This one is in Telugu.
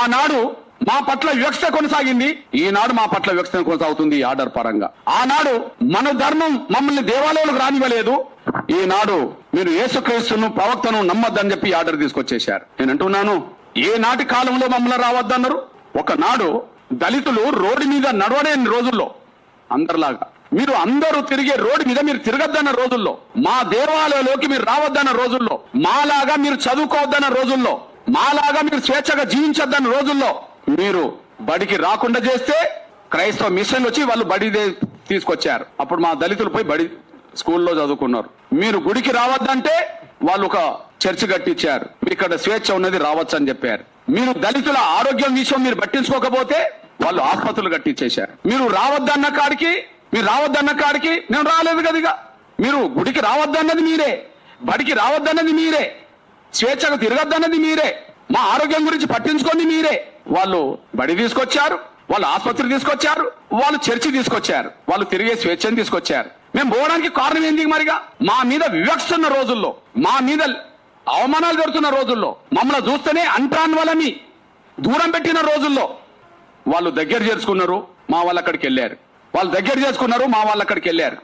ఆనాడు మా పట్ల వివక్ష కొనసాగింది, ఈనాడు మా పట్ల వివక్ష కొనసాగుతుంది ఈ ఆర్డర్ పరంగా. ఆనాడు మన ధర్మం మమ్మల్ని దేవాలయాలకు రానివ్వలేదు, ఈనాడు మీరు యేసుక్రీస్తును ప్రవక్తను నమ్మొద్దని చెప్పి ఆర్డర్ తీసుకొచ్చేశారు. నేను అంటున్నాను, ఏ నాటి కాలంలో మమ్మల్ని రావద్దన్నారు? ఒకనాడు దళితులు రోడ్డు మీద నడవలేని రోజుల్లో అందరిలాగా మీరు అందరూ తిరిగే రోడ్డు మీద మీరు తిరగద్దన్న రోజుల్లో, మా దేవాలయంలోకి మీరు రావద్దన్న రోజుల్లో, మాలాగా మీరు చదువుకోవద్దన్న రోజుల్లో, మాలాగా మీరు స్వేచ్ఛగా జీవించొద్దన్న రోజుల్లో మీరు బడికి రాకుండా చేస్తే క్రైస్తవ మిషన్ వచ్చి వాళ్ళు బడి తీసుకొచ్చారు. అప్పుడు మా దళితులు పోయి బడి స్కూల్లో చదువుకున్నారు. మీరు గుడికి రావద్దంటే వాళ్ళు ఒక చర్చి కట్టించారు, ఇక్కడ స్వేచ్ఛ ఉన్నది రావచ్చు అని చెప్పారు. మీరు దళితుల ఆరోగ్యం విషయం మీరు పట్టించుకోకపోతే వాళ్ళు ఆసుపత్రులు కట్టించేశారు. మీరు రావద్దన్న కాడికి నేను రాలేదు కదిగా. మీరు గుడికి రావద్దన్నది మీరే, బడికి రావద్దన్నది మీరే, స్వేచ్ఛగా తిరగద్దన్నది మీరే, మా ఆరోగ్యం గురించి పట్టించుకోండి మీరే. వాళ్ళు బడి తీసుకొచ్చారు, వాళ్ళు ఆసుపత్రి తీసుకొచ్చారు, వాళ్ళు చర్చి తీసుకొచ్చారు, వాళ్ళు తిరిగే స్వేచ్ఛను తీసుకొచ్చారు. మేము పోవడానికి కారణం ఏంటి మరిగా? మా మీద వివక్ష ఉన్న రోజుల్లో, మా మీద అవమానాలు జరుగుతున్న రోజుల్లో, మమ్మల్ని చూస్తేనే అంటాన్ వాళ్ళని దూరం పెట్టిన రోజుల్లో వాళ్ళు దగ్గర చేర్చుకున్నారు, మా వాళ్ళు అక్కడికి వెళ్ళారు. వాళ్ళు దగ్గర చేసుకున్నారు, మా వాళ్ళు అక్కడికి వెళ్ళారు.